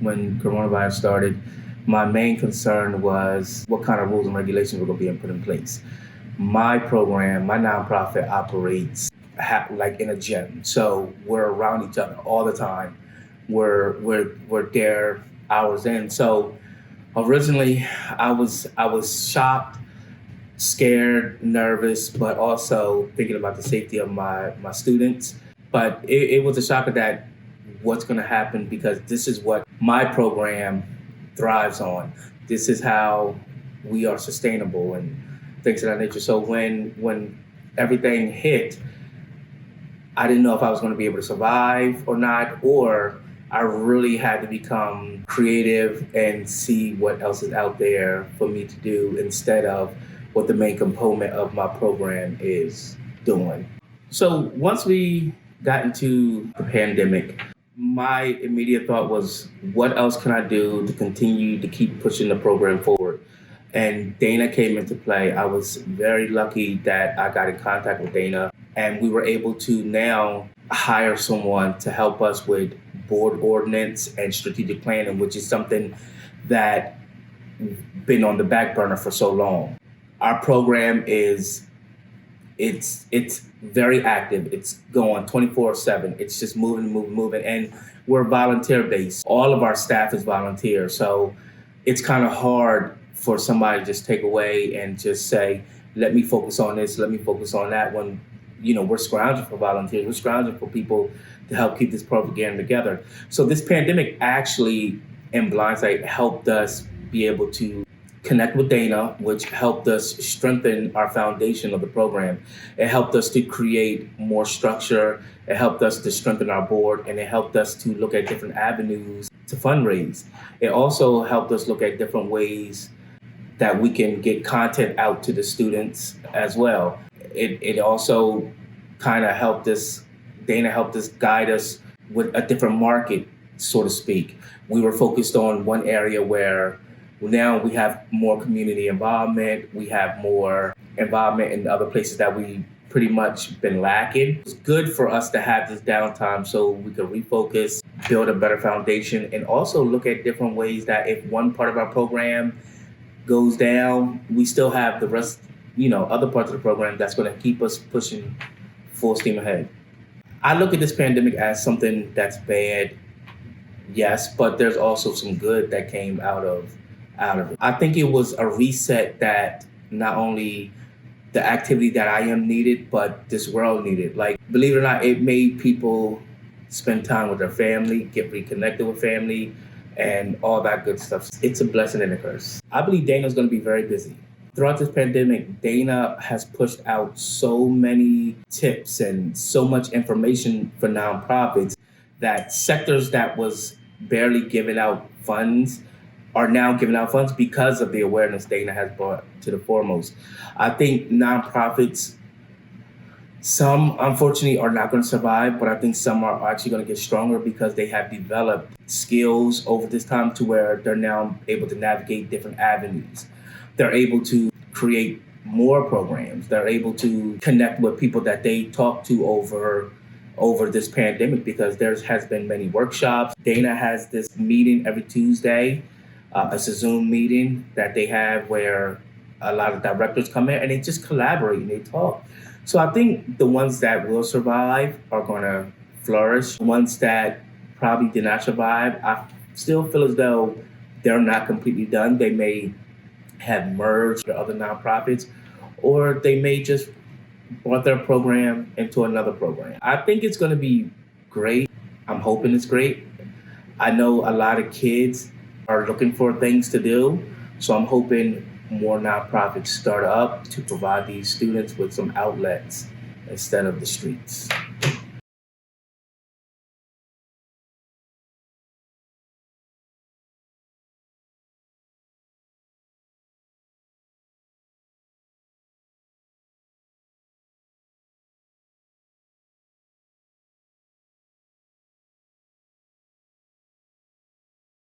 when coronavirus started, my main concern was what kind of rules and regulations were going to be put in place. My program, my nonprofit operates like in a gym. So we're around each other all the time. We're there hours in. So originally I was shocked, scared, nervous, but also thinking about the safety of my students. But it was a shocker that what's going to happen because this is what my program thrives on. This is how we are sustainable and things of that nature. So when everything hit, I didn't know if I was going to be able to survive or not, or I really had to become creative and see what else is out there for me to do instead of what the main component of my program is doing. So once we got into the pandemic, my immediate thought was, what else can I do to continue to keep pushing the program forward? And Dana came into play. I was very lucky that I got in contact with Dana, and we were able to now hire someone to help us with board ordinance and strategic planning, which is something that been on the back burner for so long. Our program is it's very active. It's going 24/7. It's just moving. And we're volunteer based. All of our staff is volunteer. So it's kind of hard for somebody to just take away and just say, let me focus on this, let me focus on that when, we're scrounging for volunteers. We're scrounging for people to help keep this program together. So this pandemic actually in Blindside helped us be able to connect with Dana, which helped us strengthen our foundation of the program. It helped us to create more structure. It helped us to strengthen our board, and it helped us to look at different avenues to fundraise. It also helped us look at different ways that we can get content out to the students as well. It also kind of helped us, Dana helped us guide us with a different market, so to speak. We were focused on one area where now we have more community involvement. We have more involvement in other places that we pretty much been lacking. It's good for us to have this downtime so we could refocus, build a better foundation, and also look at different ways that if one part of our program goes down, we still have the rest, other parts of the program that's going to keep us pushing full steam ahead. I look at this pandemic as something that's bad, yes, but there's also some good that came out of it. I think it was a reset that not only the activity that I am needed, but this world needed. Like, believe it or not, it made people spend time with their family, get reconnected with family, and all that good stuff. It's a blessing and a curse. I believe Dana's going to be very busy. Throughout this pandemic, Dana has pushed out so many tips and so much information for nonprofits that sectors that was barely giving out funds are now giving out funds because of the awareness Dana has brought to the foremost. I think nonprofits, some unfortunately are not going to survive, but I think some are actually going to get stronger because they have developed skills over this time to where they're now able to navigate different avenues. They're able to create more programs. They're able to connect with people that they talk to over this pandemic because there has been many workshops. Dana has this meeting every Tuesday. It's a Zoom meeting that they have where a lot of directors come in and they just collaborate and they talk. So I think the ones that will survive are going to flourish. The ones that probably did not survive, I still feel as though they're not completely done. They may have merged with other nonprofits, or they may just brought their program into another program. I think it's going to be great. I'm hoping it's great. I know a lot of kids are looking for things to do, so I'm hoping more nonprofits start up to provide these students with some outlets instead of the streets.